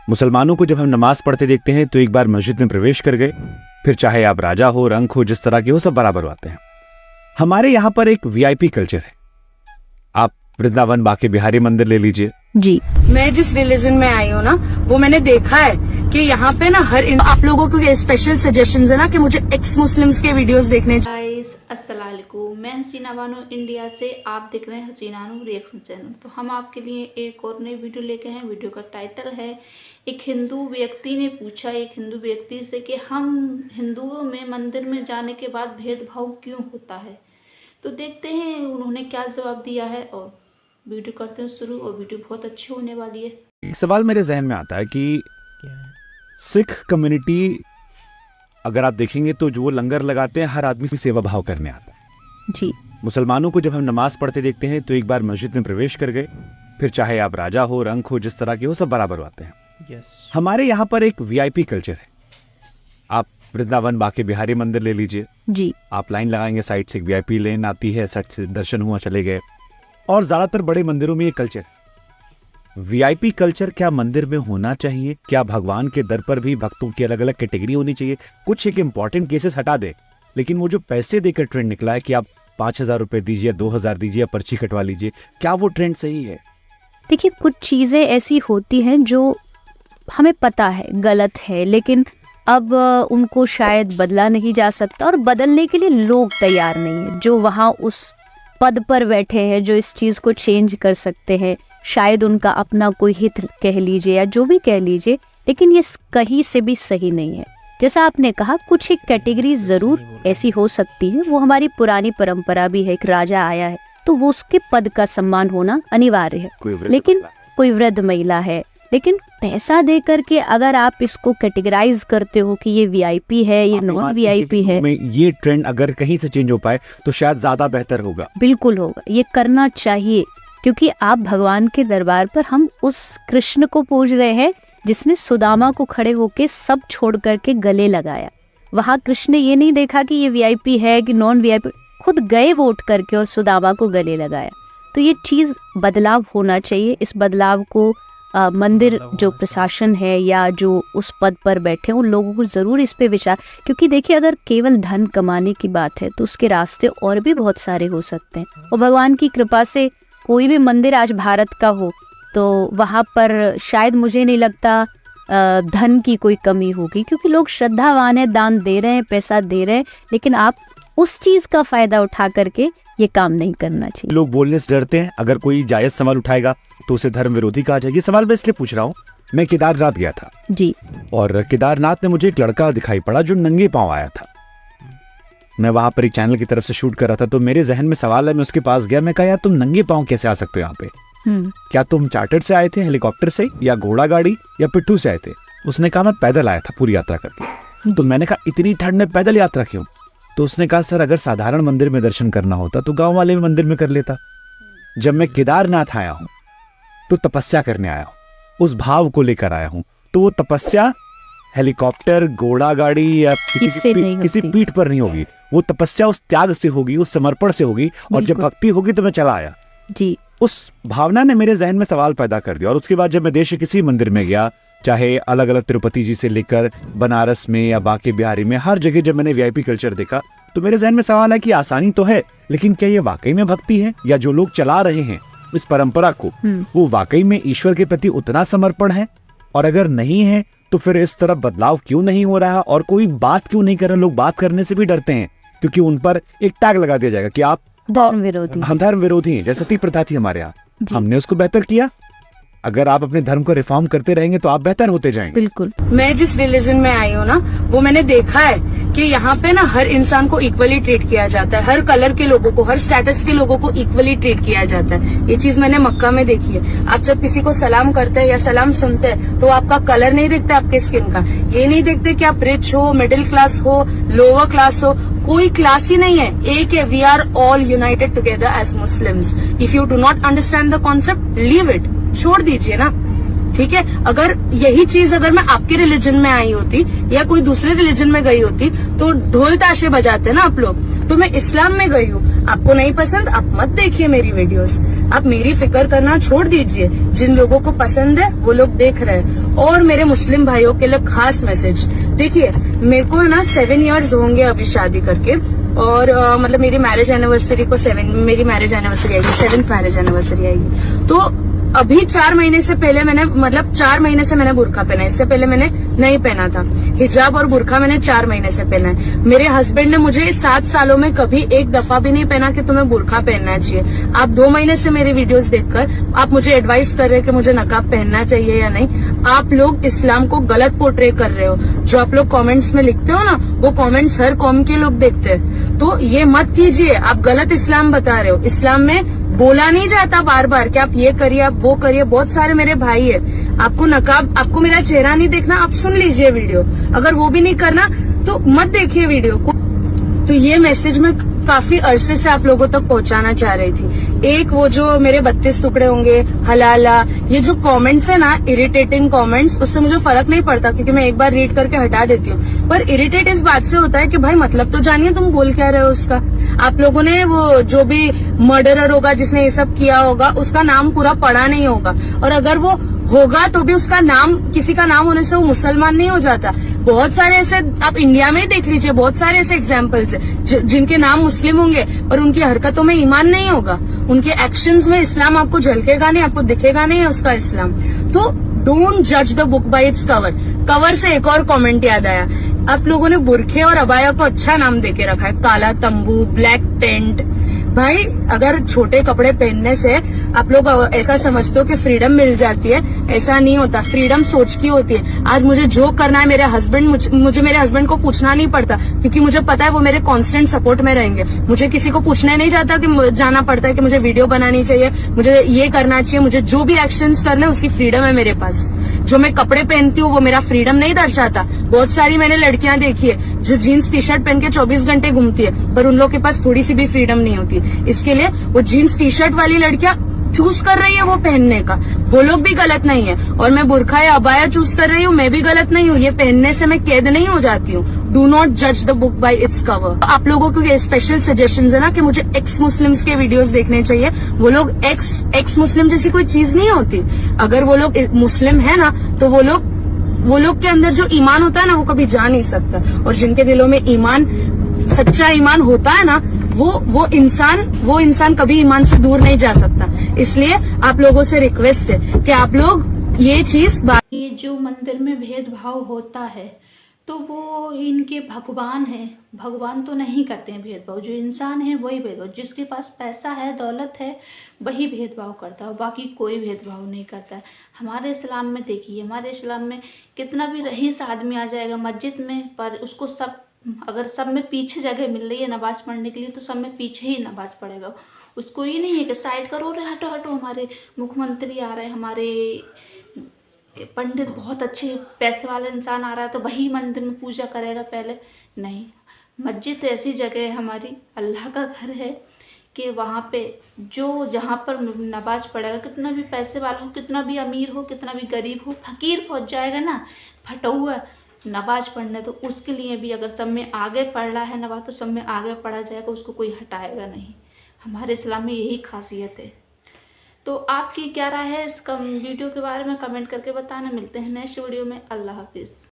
मुसलमानों को जब हम नमाज पढ़ते देखते हैं तो एक बार मस्जिद में प्रवेश कर गए, फिर चाहे आप राजा हो, रंक हो, जिस तरह के हो, सब बराबर आते हैं। हमारे यहाँ पर एक वीआईपी कल्चर है। आप वृंदावन बाके बिहारी मंदिर ले लीजिए जी। मैं जिस रिलीजन में आई हूँ ना, वो मैंने देखा है कि यहाँ पे ना आप लोगों को स्पेशल सजेशंस है ना कि मुझे एक्स मुस्लिम्स के वीडियोस देखने चाहिए। गाइस अस्सलाम वालेकुम, मैं हसीना बानो इंडिया से, आप देख रहे हैं हसीना रिएक्शन चैनल। तो हम आपके लिए एक और नई वीडियो लेके हैं। वीडियो का टाइटल है, एक हिंदू व्यक्ति ने पूछा एक हिंदू व्यक्ति से कि हम हिंदुओं में मंदिर में जाने के बाद भेदभाव क्यों होता है। तो देखते हैं उन्होंने क्या जवाब दिया है और वीडियो करते हैं शुरू। और वीडियो बहुत अच्छी होने वाली है। एक सवाल मेरे जहन में आता है कि सिख कम्युनिटी अगर आप देखेंगे तो जो वो लंगर लगाते हैं, हर आदमी सेवा भाव करने आता है जी। मुसलमानों को जब हम नमाज पढ़ते देखते हैं तो एक बार मस्जिद में प्रवेश कर गए, फिर चाहे आप राजा हो, रंक हो, जिस तरह के हो, सब बराबर आते हैं। हमारे यहाँ पर एक वीआईपी कल्चर है। आप वृंदावन बाके बिहारी मंदिर ले लीजिए जी। आप लाइन लगाएंगे, साइड से एक वीआईपी लेन आती है, साइड से दर्शन हुआ, चले गए। और ज्यादातर बड़े मंदिरों में ये कल्चर, वीआईपी कल्चर क्या मंदिर में होना चाहिए? क्या भगवान के दर पर भी भक्तों की अलग अलग कैटेगरी होनी चाहिए? कुछ एक इंपॉर्टेंट केसेस हटा दे, लेकिन वो जो पैसे देकर ट्रेंड निकला है कि आप 5,000 रुपए दीजिए, 2,000 दीजिए, पर्ची कटवा लीजिए, क्या वो ट्रेंड सही है? देखिए, कुछ चीजें ऐसी होती हैं जो हमें पता है गलत है, लेकिन अब उनको शायद बदला नहीं जा सकता और बदलने के लिए लोग तैयार नहीं है। जो वहाँ उस पद पर बैठे हैं, जो इस चीज को चेंज कर सकते हैं, शायद उनका अपना कोई हित कह लीजिए या जो भी कह लीजिए, लेकिन ये कहीं से भी सही नहीं है। जैसा आपने कहा, कुछ एक कैटेगरी जरूर ऐसी हो सकती है, वो हमारी पुरानी परंपरा भी है। एक राजा आया है तो वो उसके पद का सम्मान होना अनिवार्य है, लेकिन कोई वृद्ध महिला है, लेकिन पैसा दे करके अगर आप इसको कैटेगराइज करते हो कि ये वीआईपी है, ये नॉन वीआईपी है, ये ट्रेंड अगर कहीं से चेंज हो पाए तो शायद ज्यादा बेहतर होगा। बिल्कुल होगा, ये करना चाहिए, क्योंकि आप भगवान के दरबार पर हम उस कृष्ण को पूज रहे हैं जिसने सुदामा को खड़े होके सब छोड़ करके गले लगाया। वहाँ कृष्ण ने ये नहीं देखा कि ये वीआईपी है कि नॉन वीआईपी, खुद गए वोट करके और सुदामा को गले लगाया। तो ये चीज बदलाव होना चाहिए। इस बदलाव को मंदिर जो प्रशासन है या जो उस पद पर बैठे उन लोगों को जरूर इस पे विचार, क्योंकि देखिए, अगर केवल धन कमाने की बात है तो उसके रास्ते और भी बहुत सारे हो सकते हैं। और भगवान की कृपा से कोई भी मंदिर आज भारत का हो तो वहाँ पर शायद मुझे नहीं लगता धन की कोई कमी होगी, क्योंकि लोग श्रद्धावान है, दान दे रहे हैं, पैसा दे रहे हैं, लेकिन आप उस चीज का फायदा उठा करके ये काम नहीं करना चाहिए। लोग बोलने से डरते हैं, अगर कोई जायज सवाल उठाएगा तो उसे धर्म विरोधी कहा जाएगा। ये सवाल मैं इसलिए पूछ रहा हूँ, मैं केदारनाथ गया था जी, और केदारनाथ में मुझे एक लड़का दिखाई पड़ा जो नंगे पांव आया था। मैं वहां पर एक चैनल की तरफ से शूट कर रहा था, तो मेरे जहन में सवाल है, मैं उसके पास गया, मैं कहा यार तुम नंगे पांव कैसे आ सकते हो यहाँ पे? क्या तुम चार्टर से आए थे, हेलीकॉप्टर से, या घोड़ा गाड़ी या पिट्ठू से आए थे? उसने कहा मैं पैदल आया था पूरी यात्रा करके। तो मैंने कहा इतनी ठंड में पैदल यात्रा क्यों? तो उसने कहा सर, अगर साधारण मंदिर में दर्शन करना होता तो गांव वाले मंदिर में कर लेता। जब मैं केदारनाथ आया हूं तो तपस्या करने आया हूं, उस भाव को लेकर आया हूं, तो वो तपस्या हेलीकॉप्टर, घोड़ा गाड़ी या किसी पीठ पर नहीं होगी। वो तपस्या उस त्याग से होगी, उस समर्पण से होगी, और जब भक्ति होगी तो मैं चला आया जी। उस भावना ने मेरे जहन में सवाल पैदा कर दिया। और उसके बाद जब मैं देश के किसी मंदिर में गया, चाहे अलग अलग तिरुपति जी से लेकर बनारस में या बाके बिहारी में, हर जगह जब मैंने वीआईपी कल्चर देखा तो मेरे जहन में सवाल है कि आसानी तो है, लेकिन क्या ये वाकई में भक्ति है? या जो लोग चला रहे हैं इस परंपरा को, वो वाकई में ईश्वर के प्रति उतना समर्पण है? और अगर नहीं है तो फिर इस तरफ बदलाव क्यों नहीं हो रहा? और कोई बात क्यों नहीं कर रहे? लोग बात करने से भी डरते हैं क्योंकि उन पर एक टैग लगा दिया जाएगा कि आप धर्म विरोधी। हम धर्म विरोधी हैं। जैसे सती प्रथा थी हमारे यहाँ, हमने उसको बेहतर किया। अगर आप अपने धर्म को रिफॉर्म करते रहेंगे तो आप बेहतर होते जाएंगे। बिल्कुल। मैं जिस रिलीजन में आई हूँ ना, वो मैंने देखा है कि यहाँ पे ना हर इंसान को इक्वली ट्रीट किया जाता है। हर कलर के लोगों को, हर स्टेटस के लोगों को इक्वली ट्रीट किया जाता है। ये चीज मैंने मक्का में देखी है। आप जब किसी को सलाम करते हैं या सलाम सुनते हैं तो आपका कलर नहीं देखते, आपके स्किन का। ये नहीं देखते कि आप रिच हो, मिडिल क्लास हो, लोअर क्लास हो, कोई क्लास ही नहीं है, एक है। We are all united together as Muslims. If you do not understand the concept, leave it, छोड़ दीजिए ना, ठीक है। अगर यही चीज अगर मैं आपके रिलीजन में आई होती या कोई दूसरे रिलीजन में गई होती तो ढोल ताशे बजाते ना आप लोग। तो मैं इस्लाम में गई हूँ, आपको नहीं पसंद, आप मत देखिए मेरी वीडियोस। आप मेरी फिक्र करना छोड़ दीजिए। जिन लोगों को पसंद है वो लोग देख रहे हैं। और मेरे मुस्लिम भाइयों के लिए खास मैसेज, देखिए मेरे को ना 7 इयर्स होंगे अभी शादी करके, और मतलब मेरी मैरिज एनिवर्सरी को मेरी मैरिज एनिवर्सरी आएगी, 7th मैरिज एनिवर्सरी आएगी। तो अभी 4 महीने से पहले मैंने, मतलब 4 महीने से मैंने बुर्का पहना है, इससे पहले मैंने नहीं पहना था। हिजाब और बुर्का मैंने 4 महीने से पहना है। मेरे हस्बैंड ने मुझे 7 सालों में कभी एक दफा भी नहीं पहना कि तुम्हें बुर्का पहनना चाहिए। आप 2 महीने से मेरी वीडियोस देखकर आप मुझे एडवाइस कर रहे हैं कि मुझे नकाब पहनना चाहिए या नहीं। आप लोग इस्लाम को गलत पोर्ट्रे कर रहे हो। जो आप लोग कॉमेंट्स में लिखते हो ना, वो कॉमेंट्स हर कौम के लोग देखते हैं। तो ये मत कीजिए, आप गलत इस्लाम बता रहे हो। इस्लाम में बोला नहीं जाता बार बार कि आप ये करिए, आप वो करिए। बहुत सारे मेरे भाई है, आपको नकाब, आपको मेरा चेहरा नहीं देखना, आप सुन लीजिए वीडियो। अगर वो भी नहीं करना तो मत देखिए वीडियो को। तो ये मैसेज मैं काफी अरसे से आप लोगों तक पहुंचाना चाह रही थी। एक वो जो मेरे 32 टुकड़े होंगे, हलाला, ये जो कमेंट्स है ना, इरिटेटिंग कमेंट्स, उससे मुझे फर्क नहीं पड़ता क्योंकि मैं एक बार रीड करके हटा देती हूँ। पर इरिटेट इस बात से होता है कि भाई मतलब तो जानिए तुम बोल क्या रहे हो उसका। आप लोगों ने वो जो भी मर्डरर होगा जिसने ये सब किया होगा, उसका नाम पूरा पढ़ा नहीं होगा, और अगर वो होगा तो भी उसका नाम, किसी का नाम होने से वो मुसलमान नहीं हो जाता। बहुत सारे ऐसे आप इंडिया में देख लीजिए, बहुत सारे ऐसे एग्जाम्पल्स है जिनके नाम मुस्लिम होंगे पर उनकी हरकतों में ईमान नहीं होगा, उनके एक्शंस में इस्लाम आपको झलकेगा नहीं, आपको दिखेगा नहीं है उसका इस्लाम। तो डोंट जज the book by its cover. Cover से एक और कमेंट याद आया, आप लोगों ने बुरखे और अबाया को अच्छा नाम देके रखा है, काला तंबू, ब्लैक टेंट। भाई अगर छोटे कपड़े पहनने से आप लोग ऐसा समझते हो कि फ्रीडम मिल जाती है, ऐसा नहीं होता। फ्रीडम सोच की होती है। आज मुझे जो करना है, मेरे हस्बैंड, मुझे मेरे हस्बैंड को पूछना नहीं पड़ता क्योंकि मुझे पता है वो मेरे कांस्टेंट सपोर्ट में रहेंगे। मुझे किसी को पूछना नहीं जाता कि जाना पड़ता है कि मुझे वीडियो बनानी चाहिए, मुझे ये करना चाहिए। मुझे जो भी एक्शंस करने उसकी फ्रीडम है मेरे पास। जो मैं कपड़े पहनती हूँ वो मेरा फ्रीडम नहीं दर्शाता। बहुत सारी मैंने लड़कियां देखी है जो जीन्स टी शर्ट पहन के 24 घंटे घूमती है, पर उन लोग के पास थोड़ी सी भी फ्रीडम नहीं होती। इसके लिए वो जीन्स टी शर्ट वाली लड़कियां चूज कर रही है वो पहनने का, वो लोग भी गलत नहीं है। और मैं बुरखा या अबाया चूज कर रही हूँ, मैं भी गलत नहीं हूँ। ये पहनने से मैं कैद नहीं हो जाती हूँ। डू नॉट जज the book by its cover. आप लोगों को ये स्पेशल सजेशंस है ना कि मुझे एक्स मुस्लिम्स के वीडियोस देखने चाहिए। वो लोग एक्स मुस्लिम जैसी कोई चीज नहीं होती। अगर वो लोग मुस्लिम है ना, तो वो लोग के अंदर जो ईमान होता है ना, वो कभी जा नहीं सकता। और जिनके दिलों में ईमान, सच्चा ईमान होता है ना, वो इंसान कभी ईमान से दूर नहीं जा सकता। इसलिए आप लोगों से रिक्वेस्ट है कि आप लोग ये चीज, ये जो मंदिर में भेदभाव होता है तो वो इनके भगवान हैं। भगवान तो नहीं करते हैं भेदभाव, जो इंसान है वही भेदभाव। जिसके पास पैसा है, दौलत है, वही भेदभाव करता है, बाकी कोई भेदभाव नहीं करता है। हमारे इस्लाम में देखिए, हमारे इस्लाम में कितना भी रईस आदमी आ जाएगा मस्जिद में, पर उसको अगर सब में पीछे जगह मिल रही है नमाज पढ़ने के लिए तो सब में पीछे ही नमाज पढ़ेगा। उसको ये नहीं है कि साइड करो, रे हटो हटो, हमारे मुख्यमंत्री आ रहे हैं, हमारे पंडित बहुत अच्छे पैसे वाले इंसान आ रहा है तो वही मंदिर में पूजा करेगा पहले। नहीं, मस्जिद ऐसी जगह है हमारी, अल्लाह का घर है कि वहाँ पे जहाँ पर नमाज पढ़ेगा, कितना भी पैसे वाला हो, कितना भी अमीर हो, कितना भी गरीब हो, फकीर पहुँच जाएगा ना फटा हुआ नमाज पढ़ने, तो उसके लिए भी अगर सब में आगे पढ़ रहा है नमाज तो सब में आगे पढ़ा जाएगा, उसको कोई हटाएगा नहीं। हमारे इस्लाम में यही खासियत है। तो आपकी क्या राय है इस वीडियो के बारे में कमेंट करके बताना। मिलते हैं नेक्स्ट वीडियो में। अल्लाह हाफिज़।